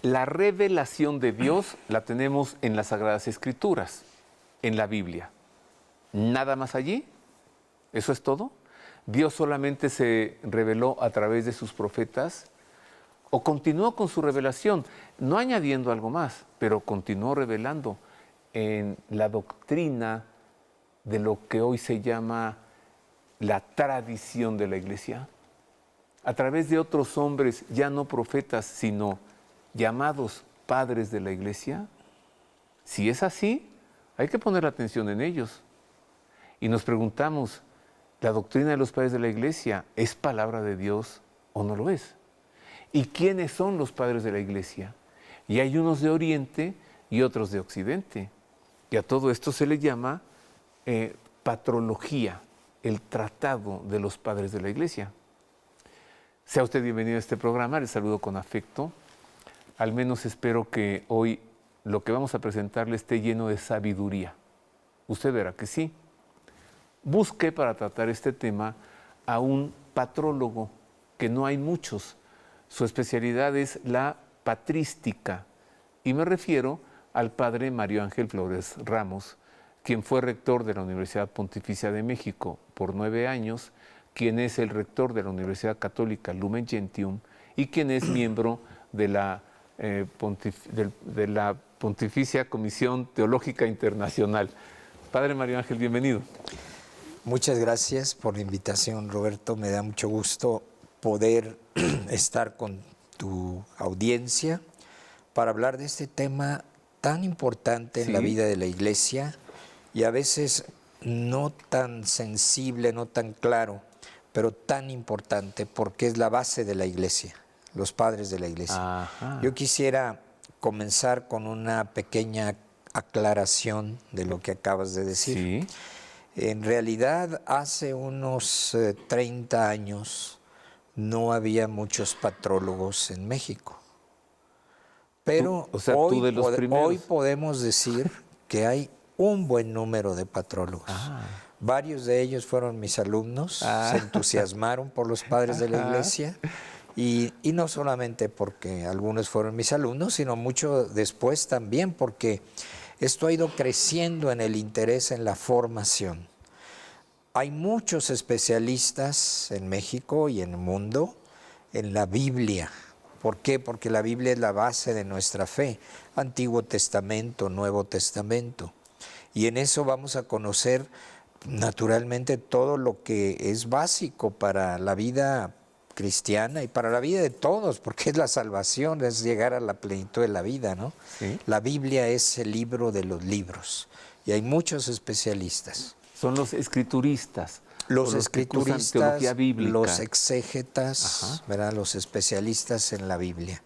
La revelación de Dios la tenemos en las Sagradas Escrituras, en la Biblia. Nada más allí. ¿Eso es todo? ¿Dios solamente se reveló a través de sus profetas? ¿O continuó con su revelación, no añadiendo algo más, pero continuó revelando en la doctrina de lo que hoy se llama la tradición de la Iglesia? A través de otros hombres, ya no profetas, sino llamados padres de la Iglesia. Si es así, hay que poner atención en ellos. Y nos preguntamos, ¿la doctrina de los padres de la Iglesia es palabra de Dios o no lo es? ¿Y quiénes son los padres de la Iglesia? Y hay unos de Oriente y otros de Occidente. Y a todo esto se le llama patrología, el tratado de los padres de la Iglesia. Sea usted bienvenido a este programa, les saludo con afecto. Al menos espero que hoy lo que vamos a presentarle esté lleno de sabiduría. Usted verá que sí. Busqué para tratar este tema a un patrólogo, que no hay muchos. Su especialidad es la patrística, y me refiero al padre Mario Ángel Flores Ramos, quien fue rector de la Universidad Pontificia de México por 9 años, quien es el rector de la Universidad Católica Lumen Gentium y quien es miembro de la Pontificia Comisión Teológica Internacional. Padre Mario Ángel, bienvenido. Muchas gracias por la invitación, Roberto. Me da mucho gusto poder estar con tu audiencia para hablar de este tema tan importante en la vida de la Iglesia y a veces no tan sensible, no tan claro, pero tan importante porque es la base de la Iglesia, los padres de la Iglesia. Ajá. Yo quisiera comenzar con una pequeña aclaración de lo que acabas de decir. Sí. En realidad, hace unos 30 años no había muchos patrólogos en México. Pero hoy podemos decir que hay un buen número de patrólogos. Varios de ellos fueron mis alumnos, se entusiasmaron por los padres de la Iglesia. Y no solamente porque algunos fueron mis alumnos, sino mucho después también porque esto ha ido creciendo en el interés en la formación. Hay muchos especialistas en México y en el mundo en la Biblia. ¿Por qué? Porque la Biblia es la base de nuestra fe, Antiguo Testamento, Nuevo Testamento. Y en eso vamos a conocer naturalmente todo lo que es básico para la vida cristiana y para la vida de todos, porque es la salvación, es llegar a la plenitud de la vida, ¿no? Sí. La Biblia es el libro de los libros y hay muchos especialistas. Son los escrituristas. Los escrituristas, teología bíblica. los exégetas, ¿verdad? Los especialistas en la Biblia.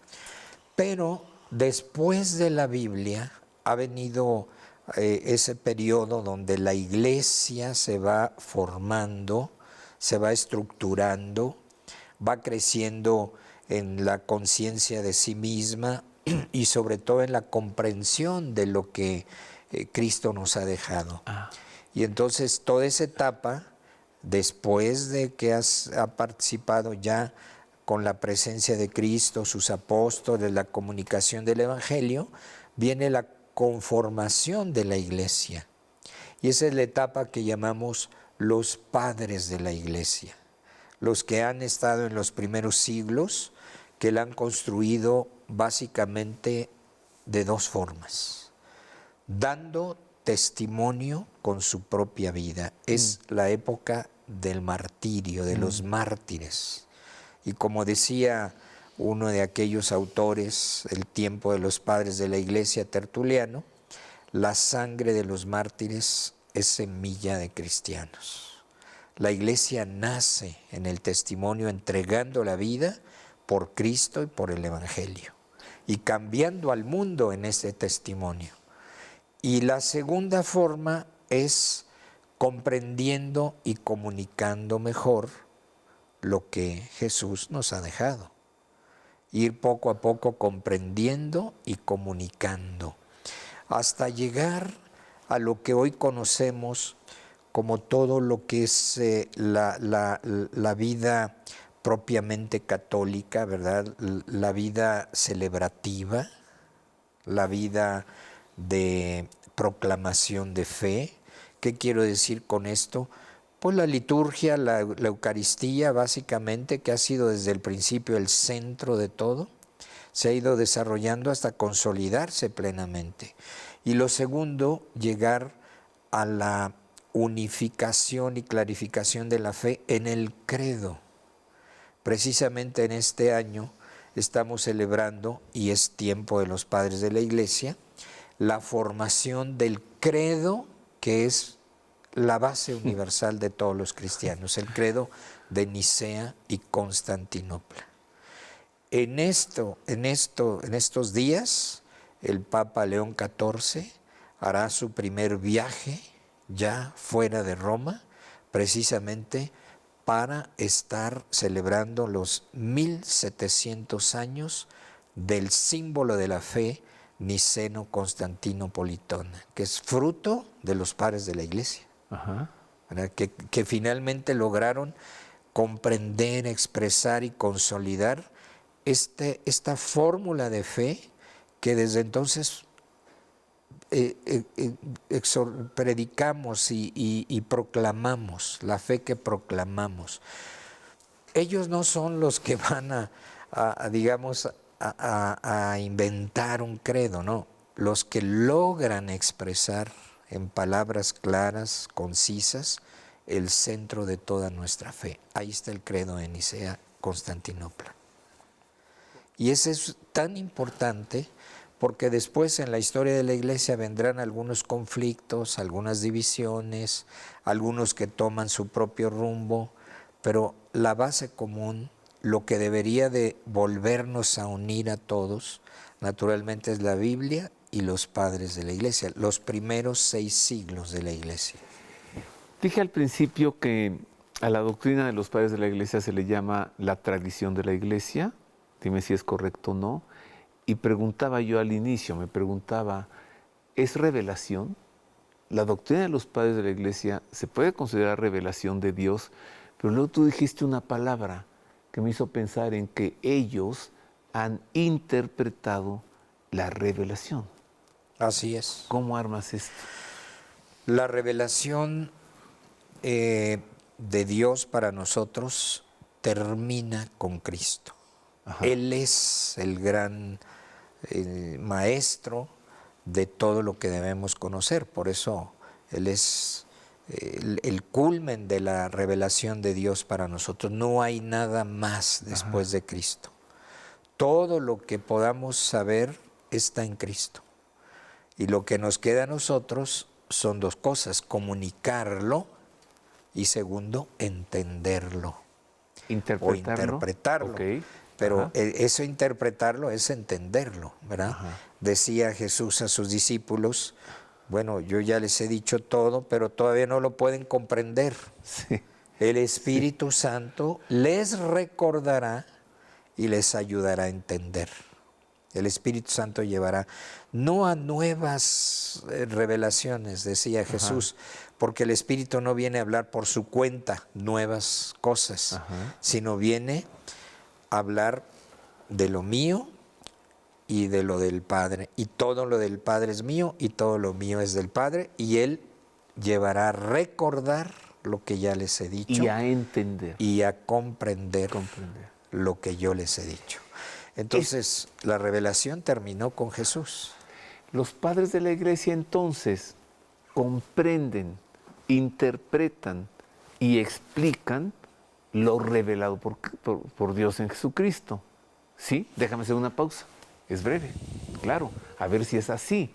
Pero después de la Biblia ha venido ese periodo donde la Iglesia se va formando, se va estructurando, va creciendo en la conciencia de sí misma y sobre todo en la comprensión de lo que Cristo nos ha dejado. Y entonces toda esa etapa, después de que ha participado ya con la presencia de Cristo, sus apóstoles, la comunicación del Evangelio, viene la conformación de la Iglesia. Y esa es la etapa que llamamos los padres de la Iglesia, los que han estado en los primeros siglos, que la han construido básicamente de dos formas, dando testimonio con su propia vida. Es la época del martirio, de los mártires. Y como decía uno de aquellos autores, el tiempo de los padres de la Iglesia, Tertuliano, la sangre de los mártires es semilla de cristianos. La Iglesia nace en el testimonio entregando la vida por Cristo y por el Evangelio y cambiando al mundo en ese testimonio. Y la segunda forma es comprendiendo y comunicando mejor lo que Jesús nos ha dejado. Ir poco a poco comprendiendo y comunicando, hasta llegar a lo que hoy conocemos como todo lo que es la vida propiamente católica, ¿verdad? La vida celebrativa, la vida de proclamación de fe. ¿Qué quiero decir con esto? Pues la liturgia, la Eucaristía, básicamente, que ha sido desde el principio el centro de todo, se ha ido desarrollando hasta consolidarse plenamente. Y lo segundo, llegar a la unificación y clarificación de la fe en el credo. Precisamente en este año estamos celebrando, y es tiempo de los padres de la Iglesia, la formación del credo, que es la base universal de todos los cristianos, el credo de Nicea y Constantinopla. En estos días, el Papa León XIV hará su primer viaje ya fuera de Roma, precisamente para estar celebrando los 1700 años del símbolo de la fe niceno-constantinopolitana, que es fruto de los padres de la Iglesia, Ajá. que finalmente lograron comprender, expresar y consolidar esta fórmula de fe que desde entonces predicamos y proclamamos, la fe que proclamamos. Ellos no son los que van digamos, a inventar un credo, no. Los que logran expresar en palabras claras, concisas, el centro de toda nuestra fe. Ahí está el credo de Nicea, Constantinopla. Y ese es tan importante porque después en la historia de la Iglesia vendrán algunos conflictos, algunas divisiones, algunos que toman su propio rumbo, pero la base común, lo que debería de volvernos a unir a todos, naturalmente es la Biblia y los padres de la Iglesia, los primeros 6 siglos de la Iglesia. Dije al principio que a la doctrina de los padres de la Iglesia se le llama la tradición de la Iglesia. Dime si es correcto o no. Y preguntaba yo al inicio, me preguntaba, ¿es revelación? La doctrina de los padres de la Iglesia se puede considerar revelación de Dios, pero luego tú dijiste una palabra que me hizo pensar en que ellos han interpretado la revelación. Así es. ¿Cómo armas esto? La revelación de Dios para nosotros termina con Cristo. Ajá. Él es el gran maestro de todo lo que debemos conocer, por eso Él es el culmen de la revelación de Dios para nosotros. No hay nada más después Ajá. de Cristo. Todo lo que podamos saber está en Cristo. Y lo que nos queda a nosotros son 2 cosas: comunicarlo y segundo, entenderlo. Interpretarlo. O interpretarlo. Okay. Pero Ajá. eso interpretarlo es entenderlo, ¿verdad? Ajá. Decía Jesús a sus discípulos, bueno, yo ya les he dicho todo, pero todavía no lo pueden comprender. Sí. El Espíritu sí. Santo les recordará y les ayudará a entender. El Espíritu Santo llevará no a nuevas revelaciones, decía Jesús, Ajá. porque el Espíritu no viene a hablar por su cuenta nuevas cosas, Ajá. sino viene a hablar de lo mío y de lo del Padre. Y todo lo del Padre es mío y todo lo mío es del Padre. Y Él llevará a recordar lo que ya les he dicho. Y a entender. Y a comprender. Lo que yo les he dicho. Entonces, la revelación terminó con Jesús. Los padres de la Iglesia entonces comprenden, interpretan y explican lo revelado por Dios en Jesucristo. ¿Sí? Déjame hacer una pausa. Es breve, claro. A ver si es así.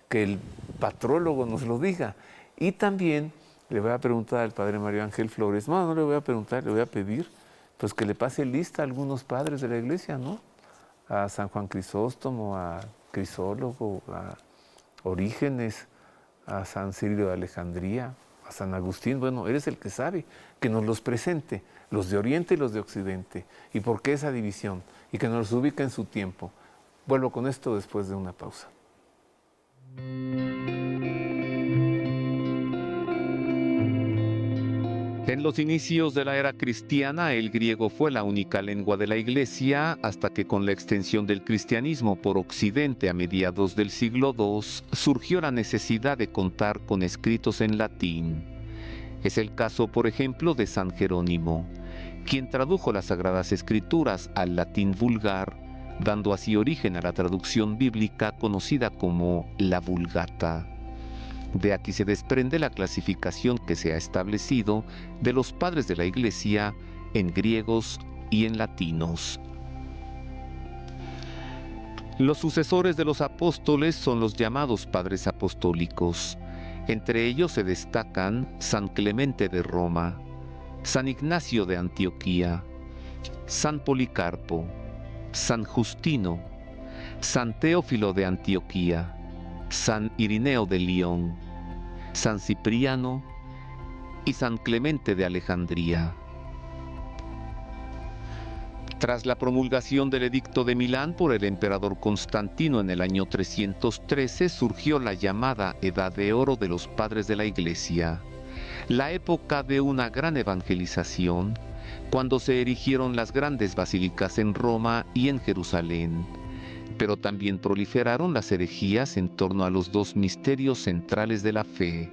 Que el patrólogo nos lo diga. Y también le voy a preguntar al padre Mario Ángel Flores. No le voy a preguntar, le voy a pedir pues que le pase lista a algunos padres de la Iglesia, ¿no? A San Juan Crisóstomo, a Crisólogo, a Orígenes, a San Cirilo de Alejandría, a San Agustín. Bueno, eres el que sabe, que nos los presente, los de Oriente y los de Occidente. ¿Y por qué esa división? Y que nos los ubique en su tiempo. Vuelvo con esto después de una pausa. En los inicios de la era cristiana, el griego fue la única lengua de la Iglesia hasta que con la extensión del cristianismo por Occidente a mediados del siglo II, surgió la necesidad de contar con escritos en latín. Es el caso, por ejemplo, de San Jerónimo, quien tradujo las Sagradas Escrituras al latín vulgar, dando así origen a la traducción bíblica conocida como la Vulgata. De aquí se desprende la clasificación que se ha establecido de los padres de la Iglesia en griegos y en latinos. Los sucesores de los apóstoles son los llamados padres apostólicos. Entre ellos se destacan San Clemente de Roma, San Ignacio de Antioquía, San Policarpo, San Justino, San Teófilo de Antioquía, San Irineo de León, San Cipriano y San Clemente de Alejandría. Tras la promulgación del Edicto de Milán por el emperador Constantino en el año 313, surgió la llamada Edad de Oro de los Padres de la Iglesia, la época de una gran evangelización, cuando se erigieron las grandes basílicas en Roma y en Jerusalén. Pero también proliferaron las herejías en torno a los dos misterios centrales de la fe,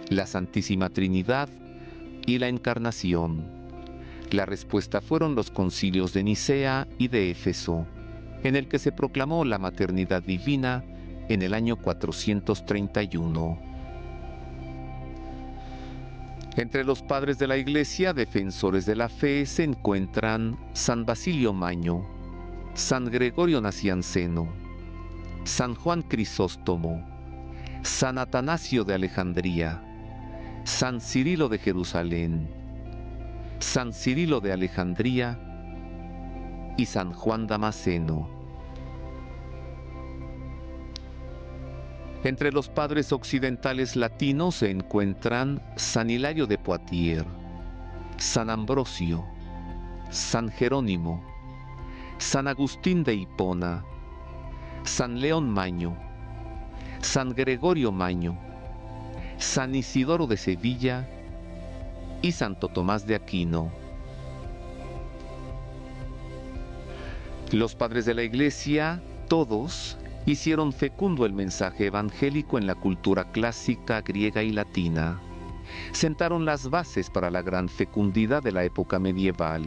la Santísima Trinidad y la Encarnación. La respuesta fueron los concilios de Nicea y de Éfeso, en el que se proclamó la maternidad divina en el año 431. Entre los padres de la Iglesia, defensores de la fe, se encuentran San Basilio Magno, San Gregorio Nacianceno, San Juan Crisóstomo, San Atanasio de Alejandría, San Cirilo de Jerusalén, San Cirilo de Alejandría y San Juan Damasceno. Entre los padres occidentales latinos se encuentran San Hilario de Poitiers, San Ambrosio, San Jerónimo, San Agustín de Hipona, San León Magno, San Gregorio Magno, San Isidoro de Sevilla y Santo Tomás de Aquino. Los padres de la Iglesia, todos, hicieron fecundo el mensaje evangélico en la cultura clásica griega y latina. Sentaron las bases para la gran fecundidad de la época medieval.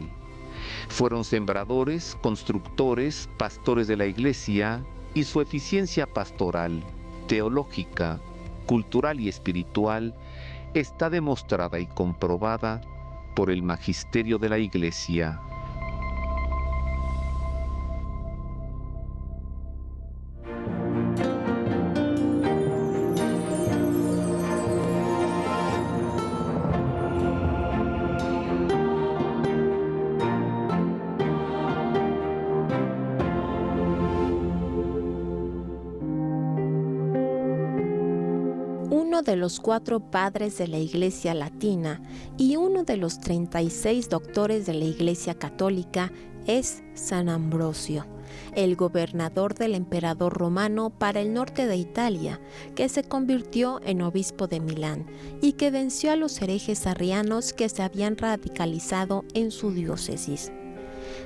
Fueron sembradores, constructores, pastores de la Iglesia, y su eficiencia pastoral, teológica, cultural y espiritual está demostrada y comprobada por el magisterio de la Iglesia. Uno de los 4 padres de la Iglesia Latina y uno de los 36 doctores de la Iglesia Católica es San Ambrosio, el gobernador del emperador romano para el norte de Italia, que se convirtió en obispo de Milán y que venció a los herejes arrianos que se habían radicalizado en su diócesis.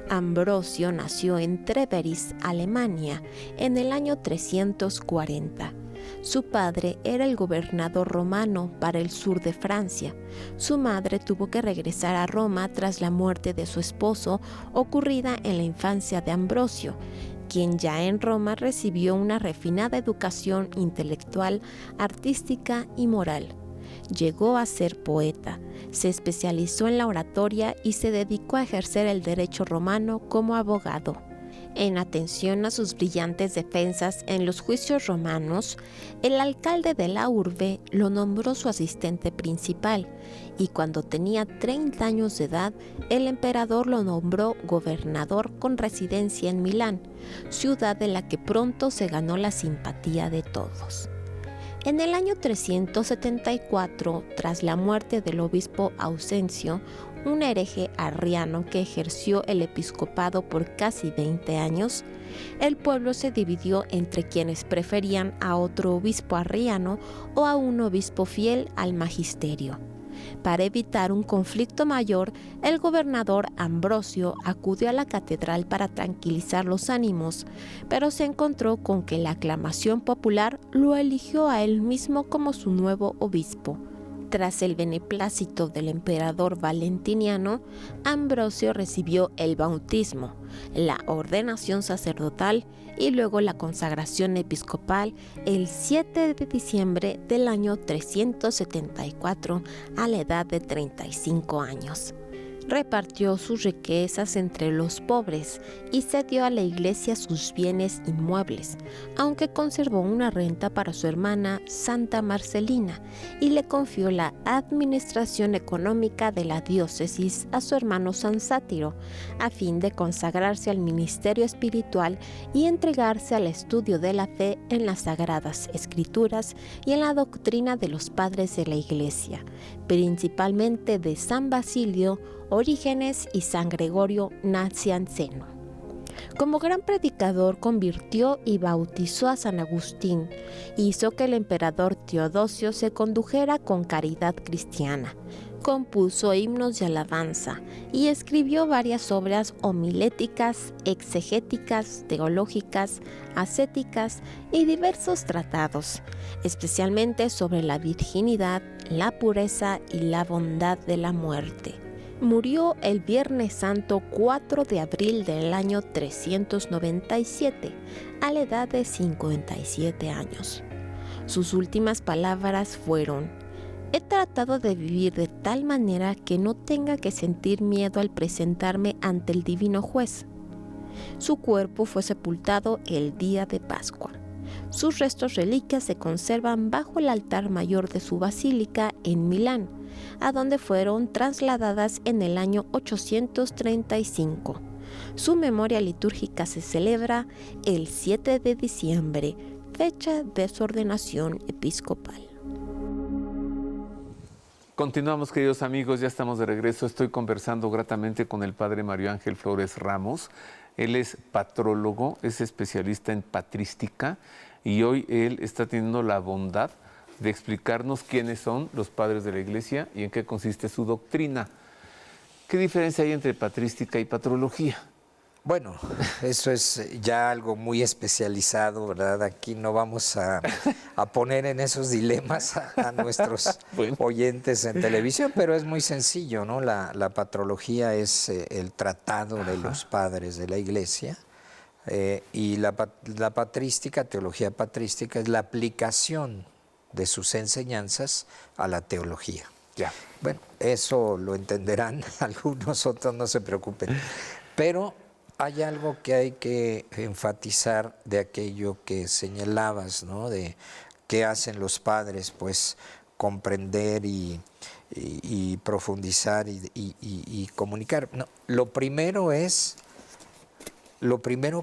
Ambrosio nació en Treveris, Alemania, en el año 340. Su padre era el gobernador romano para el sur de Francia. Su madre tuvo que regresar a Roma tras la muerte de su esposo, ocurrida en la infancia de Ambrosio, quien ya en Roma recibió una refinada educación intelectual, artística y moral. Llegó a ser poeta, se especializó en la oratoria y se dedicó a ejercer el derecho romano como abogado. En atención a sus brillantes defensas en los juicios romanos, el alcalde de la urbe lo nombró su asistente principal y cuando tenía 30 años de edad, el emperador lo nombró gobernador con residencia en Milán, ciudad de la que pronto se ganó la simpatía de todos. En el año 374, tras la muerte del obispo Ausencio, un hereje arriano que ejerció el episcopado por casi 20 años, el pueblo se dividió entre quienes preferían a otro obispo arriano o a un obispo fiel al magisterio. Para evitar un conflicto mayor, el gobernador Ambrosio acudió a la catedral para tranquilizar los ánimos, pero se encontró con que la aclamación popular lo eligió a él mismo como su nuevo obispo. Tras el beneplácito del emperador Valentiniano, Ambrosio recibió el bautismo, la ordenación sacerdotal y luego la consagración episcopal el 7 de diciembre del año 374 a la edad de 35 años. Repartió sus riquezas entre los pobres y cedió a la iglesia sus bienes inmuebles, aunque conservó una renta para su hermana Santa Marcelina y le confió la administración económica de la diócesis a su hermano San Sátiro, a fin de consagrarse al ministerio espiritual y entregarse al estudio de la fe en las Sagradas Escrituras y en la doctrina de los padres de la iglesia, principalmente de San Basilio, Orígenes y San Gregorio Nacianceno. Como gran predicador convirtió y bautizó a San Agustín, hizo que el emperador Teodosio se condujera con caridad cristiana, compuso himnos de alabanza y escribió varias obras homiléticas, exegéticas, teológicas, ascéticas y diversos tratados, especialmente sobre la virginidad, la pureza y la bondad de la muerte. Murió el Viernes Santo 4 de abril del año 397, a la edad de 57 años. Sus últimas palabras fueron: he tratado de vivir de tal manera que no tenga que sentir miedo al presentarme ante el divino juez. Su cuerpo fue sepultado el día de Pascua. Sus restos reliquias se conservan bajo el altar mayor de su basílica en Milán, a donde fueron trasladadas en el año 835. Su memoria litúrgica se celebra el 7 de diciembre, fecha de su ordenación episcopal. Continuamos, queridos amigos, ya estamos de regreso. Estoy conversando gratamente con el padre Mario Ángel Flores Ramos. Él es patrólogo, es especialista en patrística y hoy él está teniendo la bondad de explicarnos quiénes son los padres de la Iglesia y en qué consiste su doctrina. ¿Qué diferencia hay entre patrística y patrología? Bueno, eso es ya algo muy especializado, ¿verdad? Aquí no vamos a poner en esos dilemas a nuestros oyentes en televisión, pero es muy sencillo, ¿no? La patrología es el tratado de los padres de la Iglesia y la patrística, teología patrística, es la aplicación de sus enseñanzas a la teología. Ya. Bueno, eso lo entenderán algunos, otros no se preocupen. Pero hay algo que hay que enfatizar de aquello que señalabas, ¿no? De qué hacen los padres, pues comprender y profundizar y comunicar. No, lo primero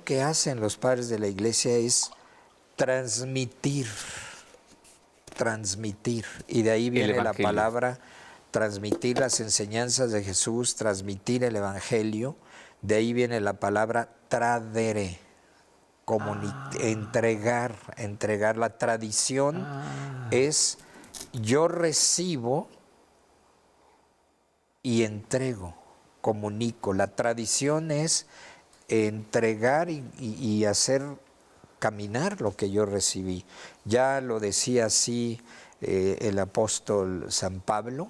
que hacen los padres de la Iglesia es transmitir, y de ahí viene la palabra transmitir las enseñanzas de Jesús, transmitir el Evangelio. De ahí viene la palabra tradere, entregar. La tradición es yo recibo y entrego, comunico. La tradición es entregar y hacer caminar lo que yo recibí. Ya lo decía así el apóstol San Pablo: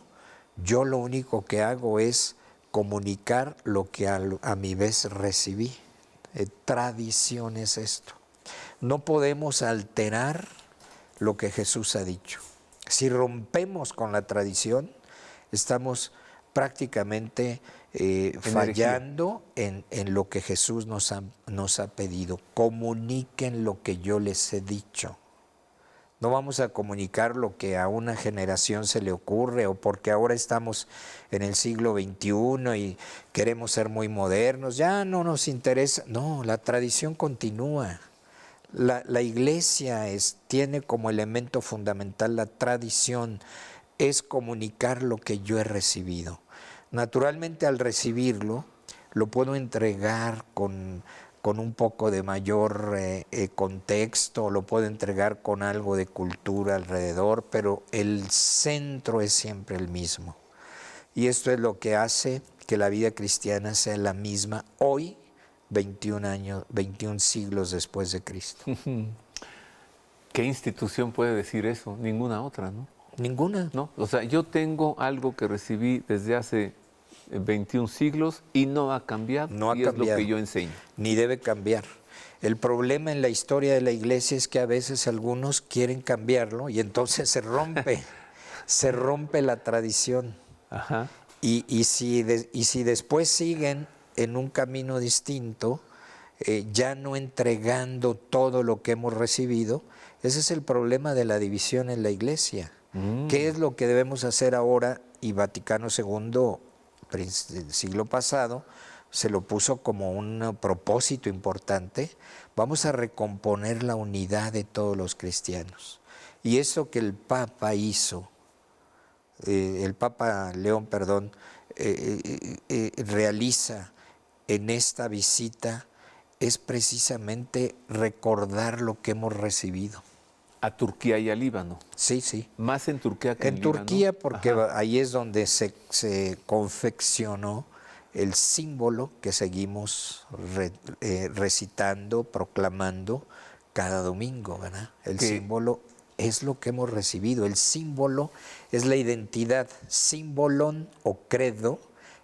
yo lo único que hago es comunicar lo que a mi vez recibí. Tradición es esto. No podemos alterar lo que Jesús ha dicho. Si rompemos con la tradición, estamos prácticamente fallando en lo que Jesús nos ha pedido. Comuniquen lo que yo les he dicho. No vamos a comunicar lo que a una generación se le ocurre o porque ahora estamos en el siglo XXI y queremos ser muy modernos, ya no nos interesa. No, la tradición continúa. La Iglesia tiene como elemento fundamental la tradición, es comunicar lo que yo he recibido. Naturalmente, al recibirlo, lo puedo entregar con con un poco de mayor contexto, lo puedo entregar con algo de cultura alrededor, pero el centro es siempre el mismo. Y esto es lo que hace que la vida cristiana sea la misma hoy, 21 siglos después de Cristo. ¿Qué institución puede decir eso? Ninguna otra, ¿no? Ninguna. ¿No? O sea, yo tengo algo que recibí desde hace 21 siglos y no ha cambiado. No ha y cambiado. Es lo que yo enseño. Ni debe cambiar. El problema en la historia de la iglesia es que a veces algunos quieren cambiarlo y entonces se rompe la tradición. Ajá. Y si después siguen en un camino distinto, ya no entregando todo lo que hemos recibido, ese es el problema de la división en la iglesia. ¿Qué es lo que debemos hacer ahora? Y Vaticano II, el siglo pasado, se lo puso como un propósito importante. Vamos a recomponer la unidad de todos los cristianos. Y eso que el Papa hizo, el Papa León, realiza en esta visita, es precisamente recordar lo que hemos recibido. A Turquía y a Líbano. Sí, sí. Más en Turquía que en En Líbano. Turquía, porque Ajá. ahí es donde se confeccionó el símbolo que seguimos recitando, proclamando cada domingo, ¿verdad? El símbolo es lo que hemos recibido. El símbolo es la identidad. Símbolon o credo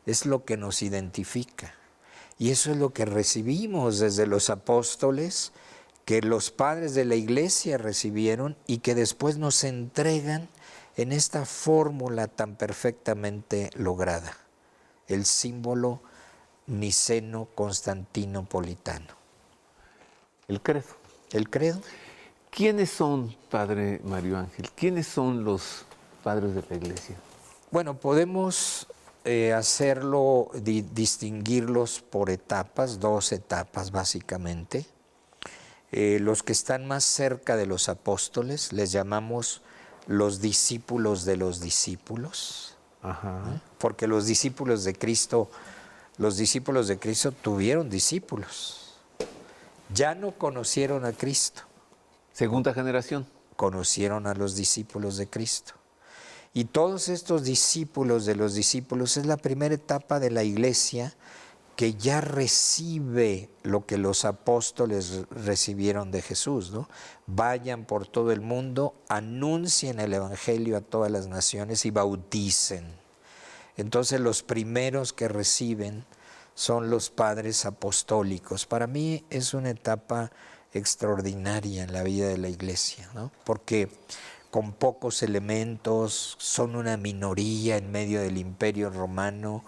es lo que nos identifica. Y eso es lo que recibimos desde los apóstoles, que los padres de la iglesia recibieron y que después nos entregan en esta fórmula tan perfectamente lograda. El símbolo niceno-constantinopolitano. El credo. ¿El credo? ¿Quiénes son, Padre Mario Ángel? ¿Quiénes son los padres de la iglesia? Bueno, podemos hacerlo, distinguirlos por etapas, 2 etapas básicamente. Los que están más cerca de los apóstoles les llamamos los discípulos de los discípulos. Ajá. Porque los discípulos de Cristo tuvieron discípulos. Ya no conocieron a Cristo. Segunda generación. Conocieron a los discípulos de Cristo. Y todos estos discípulos de los discípulos es la primera etapa de la iglesia que ya recibe lo que los apóstoles recibieron de Jesús, ¿no? Vayan por todo el mundo, anuncien el evangelio a todas las naciones y bauticen. Entonces los primeros que reciben son los padres apostólicos. Para mí es una etapa extraordinaria en la vida de la iglesia, ¿no? Porque con pocos elementos, son una minoría en medio del imperio romano,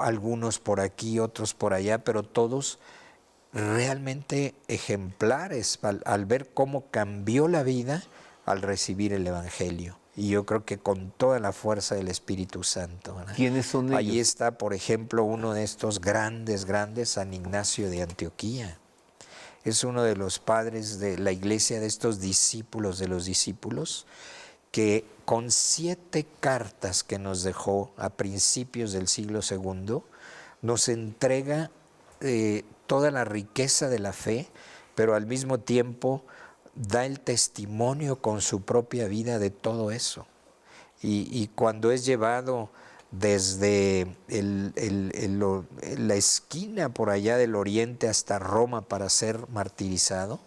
algunos por aquí, otros por allá, pero todos realmente ejemplares al ver cómo cambió la vida al recibir el evangelio. Y yo creo que con toda la fuerza del Espíritu Santo, ¿verdad? ¿Quiénes son ellos? Ahí está, por ejemplo, uno de estos grandes, San Ignacio de Antioquía. Es uno de los padres de la iglesia, de estos discípulos de los discípulos, que con 7 cartas que nos dejó a principios del siglo II, nos entrega toda la riqueza de la fe, pero al mismo tiempo da el testimonio con su propia vida de todo eso. Y cuando es llevado desde la esquina por allá del oriente hasta Roma para ser martirizado,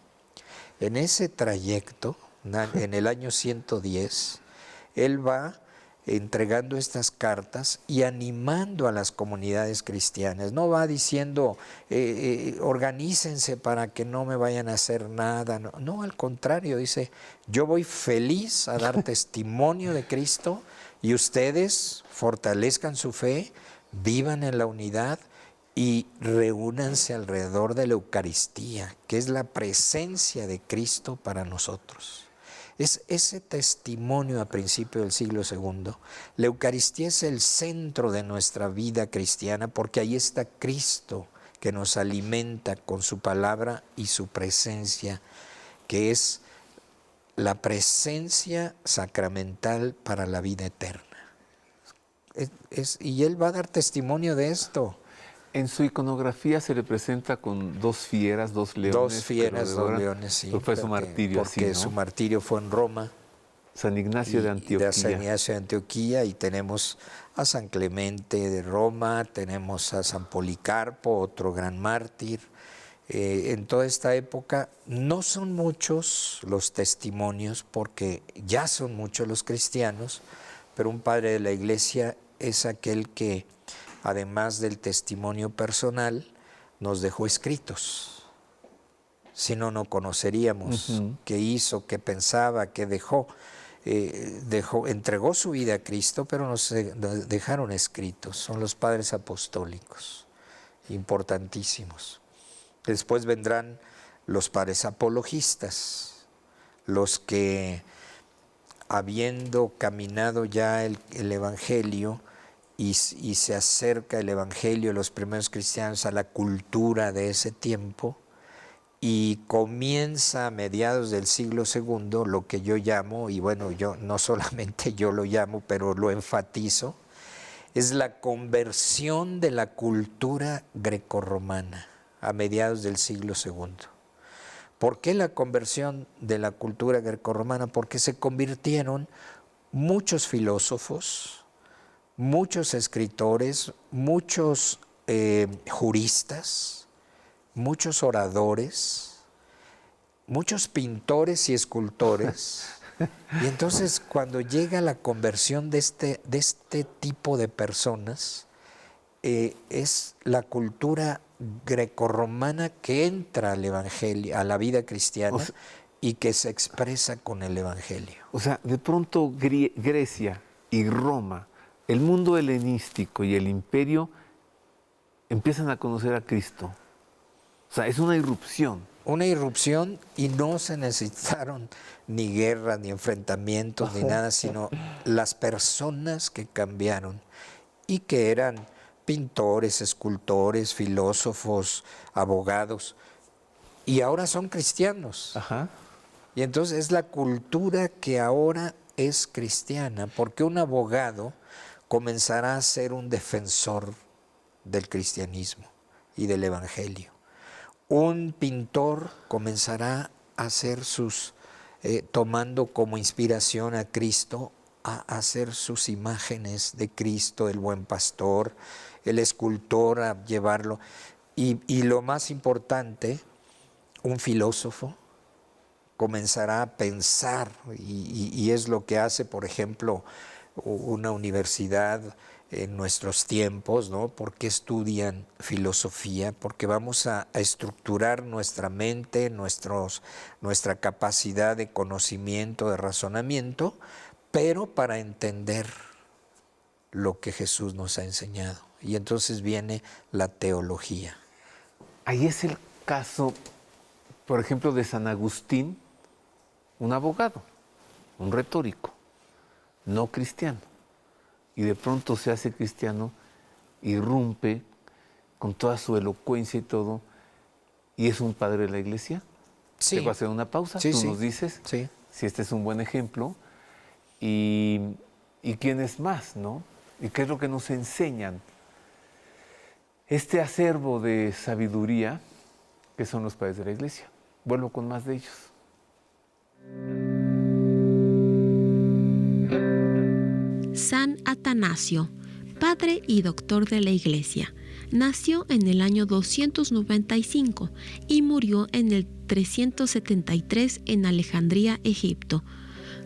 en ese trayecto, en el año 110, él va entregando estas cartas y animando a las comunidades cristianas. No va diciendo, organícense para que no me vayan a hacer nada. No, no, al contrario, dice, yo voy feliz a dar testimonio de Cristo y ustedes fortalezcan su fe, vivan en la unidad y reúnanse alrededor de la Eucaristía, que es la presencia de Cristo para nosotros. Es ese testimonio a principios del siglo II. La Eucaristía es el centro de nuestra vida cristiana porque ahí está Cristo que nos alimenta con su palabra y su presencia, que es la presencia sacramental para la vida eterna. Y Él va a dar testimonio de esto. En su iconografía se le presenta con dos fieras, dos leones. Dos fieras, pero de dos oro. leones, sí. Fue su martirio, porque así, ¿no? su martirio fue en Roma. San Ignacio de Antioquía. De San Ignacio de Antioquía, y tenemos a San Clemente de Roma, tenemos a San Policarpo, otro gran mártir. En toda esta época no son muchos los testimonios, porque ya son muchos los cristianos, pero un padre de la Iglesia es aquel que, además del testimonio personal, nos dejó escritos. Si no, no conoceríamos qué hizo, qué pensaba, qué dejó. Entregó su vida a Cristo, pero nos dejaron escritos. Son los padres apostólicos, importantísimos. Después vendrán los padres apologistas, los que, habiendo caminado ya el Evangelio, y se acerca el Evangelio de los primeros cristianos a la cultura de ese tiempo, y comienza a mediados del siglo II lo que yo llamo, y bueno, yo no solamente yo lo llamo, pero lo enfatizo, es la conversión de la cultura grecorromana a mediados del siglo II. ¿Por qué la conversión de la cultura grecorromana? Porque se convirtieron muchos filósofos, muchos escritores, muchos juristas, muchos oradores, muchos pintores y escultores. Y entonces, cuando llega la conversión de este tipo de personas, es la cultura grecorromana que entra al Evangelio, a la vida cristiana, y que se expresa con el Evangelio. O sea, de pronto Grecia y Roma, el mundo helenístico y el imperio empiezan a conocer a Cristo. O sea, es una irrupción. Una irrupción, y no se necesitaron ni guerras, ni enfrentamientos, ni nada, sino las personas que cambiaron y que eran pintores, escultores, filósofos, abogados, y ahora son cristianos. Ajá. Y entonces es la cultura que ahora es cristiana, porque un abogado comenzará a ser un defensor del cristianismo y del Evangelio. Un pintor comenzará a hacer tomando como inspiración a Cristo, a hacer sus imágenes de Cristo, el buen pastor, el escultor a llevarlo. Y lo más importante, un filósofo comenzará a pensar, y es lo que hace, por ejemplo, una universidad en nuestros tiempos, ¿no? ¿Por qué estudian filosofía? Porque vamos a estructurar nuestra mente, nuestra capacidad de conocimiento, de razonamiento, pero para entender lo que Jesús nos ha enseñado. Y entonces viene la teología. Ahí es el caso, por ejemplo, de San Agustín, un abogado, un retórico, no cristiano. Y de pronto se hace cristiano, irrumpe con toda su elocuencia y todo, y es un padre de la Iglesia. Sí. Te voy a hacer una pausa, Sí, tú sí. nos dices Sí. si este es un buen ejemplo, y quién es más, ¿no? Y qué es lo que nos enseñan. Este acervo de sabiduría que son los padres de la Iglesia. Vuelvo con más de ellos. San Atanasio, padre y doctor de la Iglesia, nació en el año 295 y murió en el 373 en Alejandría, Egipto.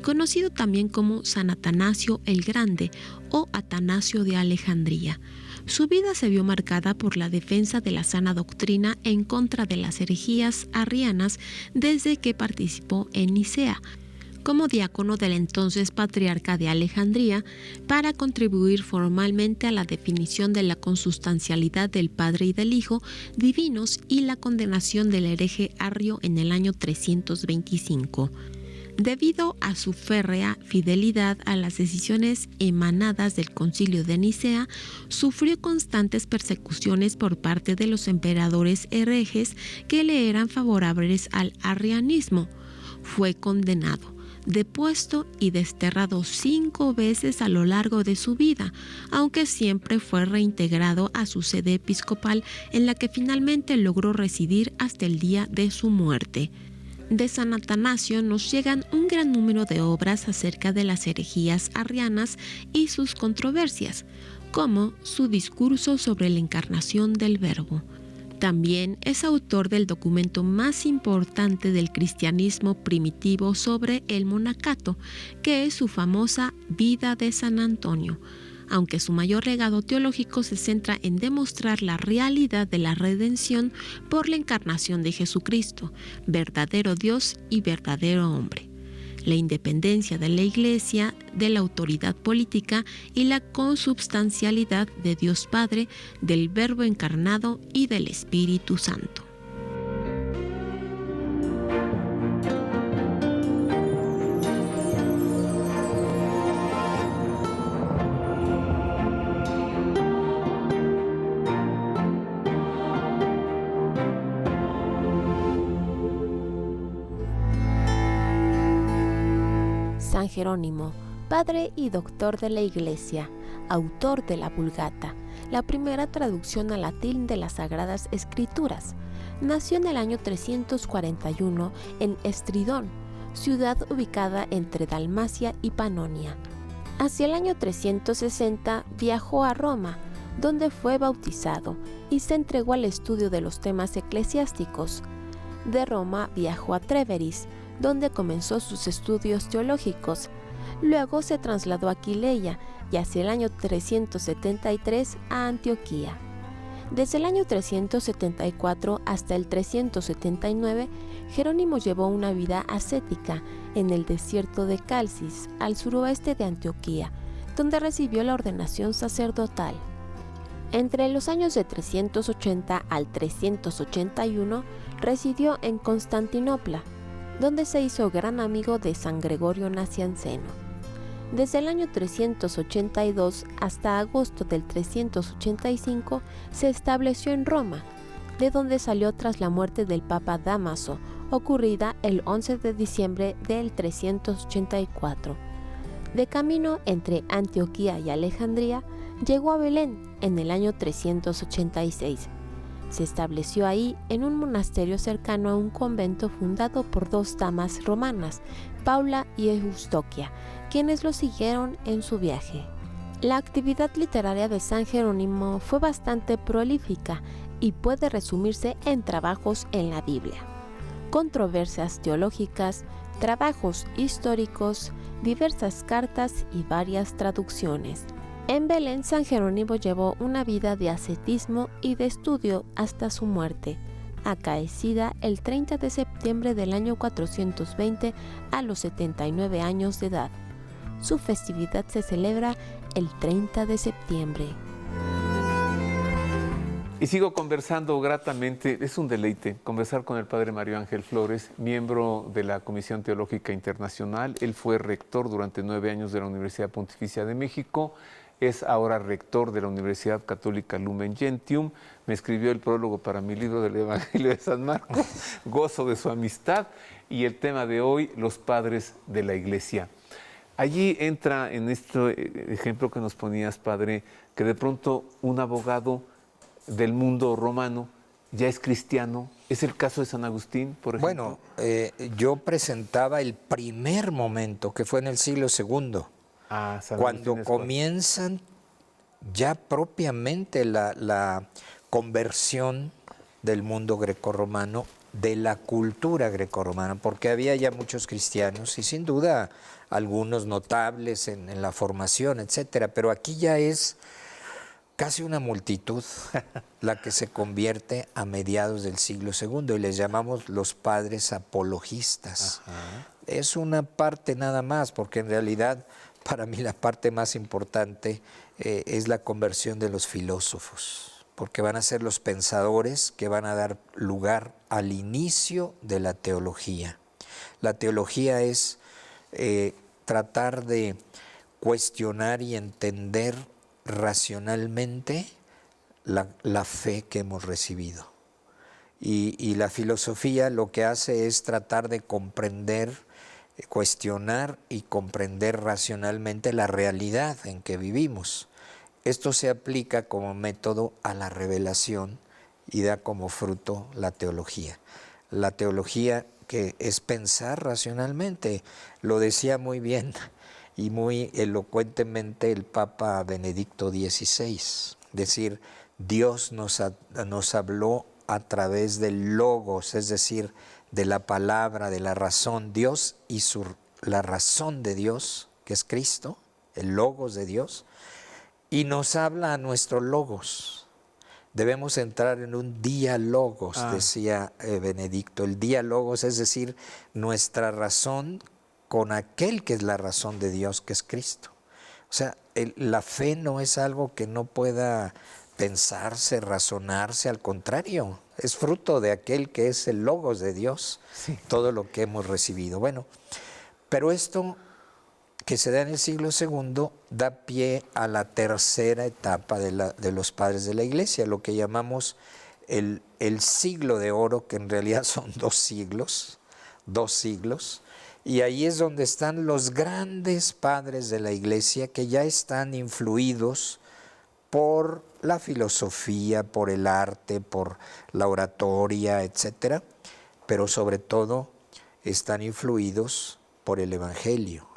Conocido también como San Atanasio el Grande o Atanasio de Alejandría. Su vida se vio marcada por la defensa de la sana doctrina en contra de las herejías arrianas desde que participó en Nicea, como diácono del entonces patriarca de Alejandría, para contribuir formalmente a la definición de la consustancialidad del Padre y del Hijo divinos y la condenación del hereje arrio en el año 325. Debido a su férrea fidelidad a las decisiones emanadas del Concilio de Nicea, sufrió constantes persecuciones por parte de los emperadores herejes que le eran favorables al arrianismo. Fue condenado, depuesto y desterrado 5 veces a lo largo de su vida, aunque siempre fue reintegrado a su sede episcopal, en la que finalmente logró residir hasta el día de su muerte. De San Atanasio nos llegan un gran número de obras acerca de las herejías arrianas y sus controversias, como su discurso sobre la encarnación del Verbo. También es autor del documento más importante del cristianismo primitivo sobre el monacato, que es su famosa Vida de San Antonio, aunque su mayor legado teológico se centra en demostrar la realidad de la redención por la encarnación de Jesucristo, verdadero Dios y verdadero hombre, la independencia de la Iglesia, de la autoridad política y la consubstancialidad de Dios Padre, del Verbo encarnado y del Espíritu Santo. San Jerónimo, padre y doctor de la Iglesia, autor de la Vulgata, la primera traducción al latín de las Sagradas Escrituras. Nació en el año 341 en Estridón, ciudad ubicada entre Dalmacia y Panonia. Hacia el año 360 viajó a Roma, donde fue bautizado y se entregó al estudio de los temas eclesiásticos. De Roma viajó a Tréveris, donde comenzó sus estudios teológicos. Luego se trasladó a Aquileia y hacia el año 373 a Antioquía. Desde el año 374 hasta el 379, Jerónimo llevó una vida ascética en el desierto de Calcis, al suroeste de Antioquía, donde recibió la ordenación sacerdotal. Entre los años de 380 al 381 residió en Constantinopla, donde se hizo gran amigo de San Gregorio Nacianceno. Desde el año 382 hasta agosto del 385 se estableció en Roma, de donde salió tras la muerte del Papa Dámaso, ocurrida el 11 de diciembre del 384. De camino entre Antioquía y Alejandría, llegó a Belén en el año 386. Se estableció ahí en un monasterio cercano a un convento fundado por 2 damas romanas, Paula y Eustoquia, quienes lo siguieron en su viaje. La actividad literaria de San Jerónimo fue bastante prolífica y puede resumirse en trabajos en la Biblia, controversias teológicas, trabajos históricos, diversas cartas y varias traducciones. En Belén, San Jerónimo llevó una vida de ascetismo y de estudio hasta su muerte, acaecida el 30 de septiembre del año 420 a los 79 años de edad. Su festividad se celebra el 30 de septiembre. Y sigo conversando gratamente, es un deleite conversar con el padre Mario Ángel Flores, miembro de la Comisión Teológica Internacional. Él fue rector durante 9 años de la Universidad Pontificia de México. Es ahora rector de la Universidad Católica Lumen Gentium. Me escribió el prólogo para mi libro del Evangelio de San Marcos, gozo de su amistad, y el tema de hoy, los padres de la Iglesia. Allí entra en este ejemplo que nos ponías, padre, que de pronto un abogado del mundo romano ya es cristiano. ¿Es el caso de San Agustín, por ejemplo? Bueno, yo presentaba el primer momento, que fue en el siglo II. Cuando comienzan ya propiamente la conversión del mundo grecorromano, de la cultura grecorromana, porque había ya muchos cristianos y sin duda algunos notables en la formación, etcétera, pero aquí ya es casi una multitud la que se convierte a mediados del siglo II y les llamamos los padres apologistas. Ajá. Es una parte nada más, porque en realidad para mí la parte más importante es la conversión de los filósofos, porque van a ser los pensadores que van a dar lugar al inicio de la teología. La teología es tratar de cuestionar y entender racionalmente la fe que hemos recibido. Y la filosofía lo que hace es tratar de comprender cuestionar y comprender racionalmente la realidad en que vivimos. Esto se aplica como método a la revelación y da como fruto la teología. La teología que es pensar racionalmente, lo decía muy bien y muy elocuentemente el Papa Benedicto XVI, decir, Dios nos habló a través del logos, es decir, de la palabra, de la razón, Dios y la razón de Dios, que es Cristo, el logos de Dios, y nos habla a nuestro logos. Debemos entrar en un diálogos, decía Benedicto. El diálogos es decir, nuestra razón con aquel que es la razón de Dios, que es Cristo. O sea, la fe no es algo que no pueda pensarse, razonarse, al contrario, es fruto de aquel que es el logos de Dios, sí, todo lo que hemos recibido. Bueno, pero esto que se da en el siglo II da pie a la tercera etapa de los padres de la Iglesia, lo que llamamos el siglo de oro, que en realidad son 2 siglos, y ahí es donde están los grandes padres de la Iglesia que ya están influidos por la filosofía, por el arte, por la oratoria, etcétera, pero sobre todo están influidos por el Evangelio,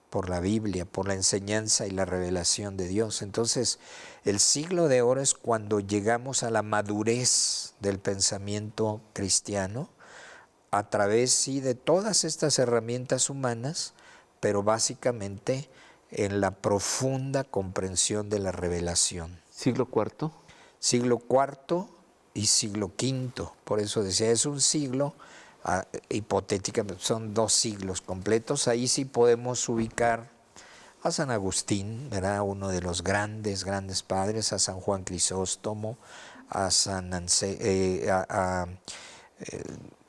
por la Biblia, por la enseñanza y la revelación de Dios. Entonces, el siglo de oro es cuando llegamos a la madurez del pensamiento cristiano a través, sí, de todas estas herramientas humanas, pero básicamente en la profunda comprensión de la revelación. ¿Siglo IV? Siglo IV y siglo V, por eso decía, es un siglo hipotéticamente, son 2 siglos completos. Ahí sí podemos ubicar a San Agustín, ¿verdad? Uno de los grandes padres, a San Juan Crisóstomo, a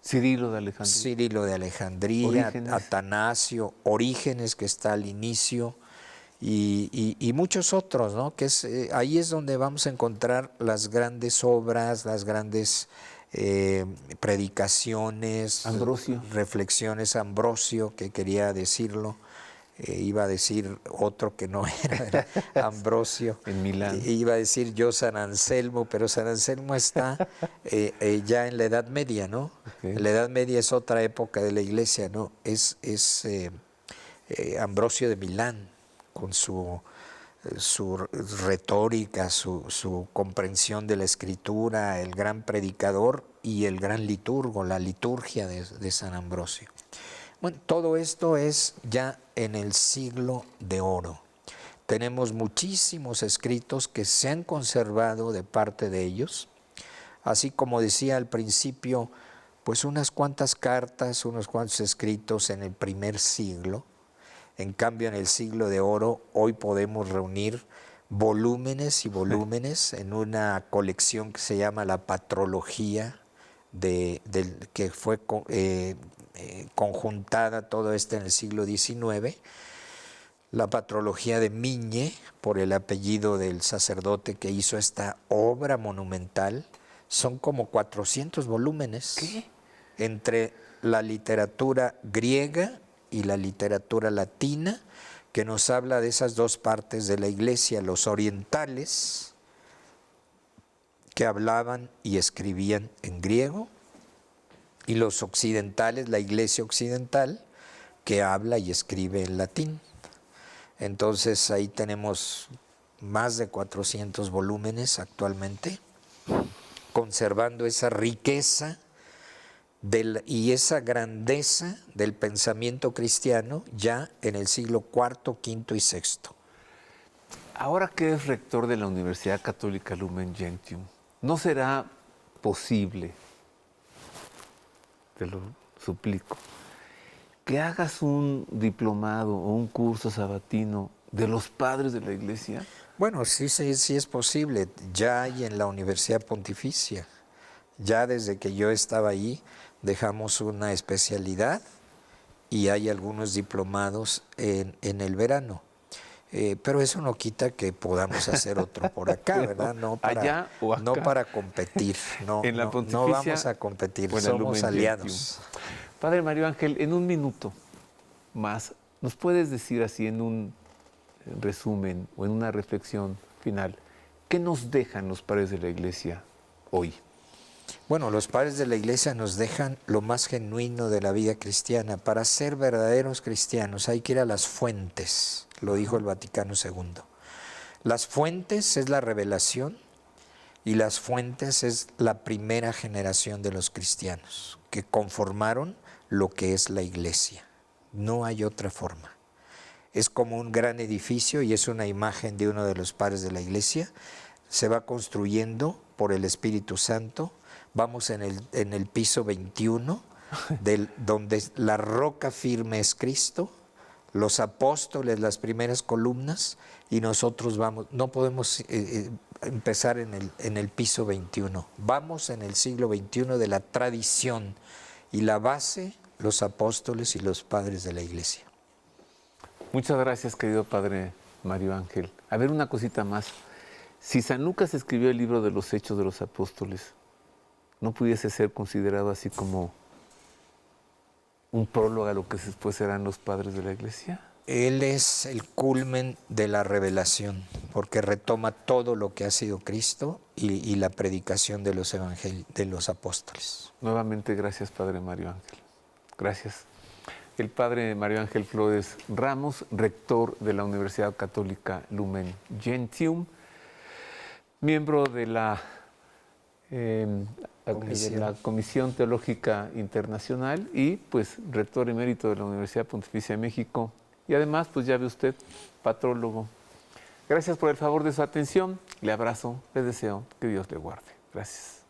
Cirilo de Alejandría, Orígenes. Atanasio, Orígenes, que está al inicio, y muchos otros, ¿no? Que ahí es donde vamos a encontrar las grandes obras, las grandes predicaciones, Ambrosio. reflexiones. Ambrosio, que quería decirlo, iba a decir otro que no era Ambrosio. En Milán. Iba a decir yo San Anselmo, pero San Anselmo está ya en la Edad Media, ¿no? Okay. En la Edad Media es otra época de la Iglesia, ¿no? Es Ambrosio de Milán, con su retórica, su comprensión de la Escritura, el gran predicador y el gran liturgo, la liturgia de San Ambrosio. Bueno, todo esto es ya en el siglo de oro. Tenemos muchísimos escritos que se han conservado de parte de ellos, así como decía al principio, pues unas cuantas cartas, unos cuantos escritos en el primer siglo. En cambio, en el siglo de oro, hoy podemos reunir volúmenes y volúmenes en una colección que se llama la Patrología, que fue conjuntada todo esto en el siglo XIX, la Patrología de Migne, por el apellido del sacerdote que hizo esta obra monumental. Son como 400 volúmenes. ¿Qué? Entre la literatura griega y la literatura latina, que nos habla de esas 2 partes de la Iglesia, los orientales, que hablaban y escribían en griego, y los occidentales, la Iglesia occidental, que habla y escribe en latín. Entonces ahí tenemos más de 400 volúmenes actualmente, conservando esa riqueza y esa grandeza del pensamiento cristiano ya en el siglo IV, V y VI. Ahora que es rector de la Universidad Católica Lumen Gentium, ¿no será posible, te lo suplico, que hagas un diplomado o un curso sabatino de los padres de la Iglesia? Bueno, sí es posible. Ya hay en la Universidad Pontificia. Ya desde que yo estaba ahí, dejamos una especialidad y hay algunos diplomados en el verano. Pero eso no quita que podamos hacer otro por acá, ¿verdad? No para, allá o acá. No para competir. No, en la no vamos a competir, somos aliados. Padre Mario Ángel, en un minuto, más, ¿nos puedes decir así en un resumen o en una reflexión final, qué nos dejan los padres de la Iglesia hoy? Bueno, los padres de la Iglesia nos dejan lo más genuino de la vida cristiana. Para ser verdaderos cristianos hay que ir a las fuentes, lo dijo el Vaticano II. Las fuentes es la revelación y las fuentes es la primera generación de los cristianos que conformaron lo que es la Iglesia. No hay otra forma. Es como un gran edificio y es una imagen de uno de los padres de la Iglesia. Se va construyendo por el Espíritu Santo. Vamos en el piso 21, donde la roca firme es Cristo, los apóstoles, las primeras columnas, y nosotros vamos, no podemos empezar en el piso 21. Vamos en el siglo XXI de la tradición y la base, los apóstoles y los padres de la Iglesia. Muchas gracias, querido Padre Mario Ángel. A ver, una cosita más. Si San Lucas escribió el libro de los Hechos de los Apóstoles, ¿no pudiese ser considerado así como un prólogo a lo que después serán los padres de la Iglesia? Él es el culmen de la revelación, porque retoma todo lo que ha sido Cristo y la predicación de los de los apóstoles. Nuevamente, gracias, Padre Mario Ángel. Gracias. El Padre Mario Ángel Flores Ramos, rector de la Universidad Católica Lumen Gentium, miembro de la Comisión Teológica Internacional y pues rector emérito de la Universidad Pontificia de México y además pues ya ve usted, patrólogo. Gracias por el favor de su atención, le abrazo, le deseo que Dios le guarde. Gracias.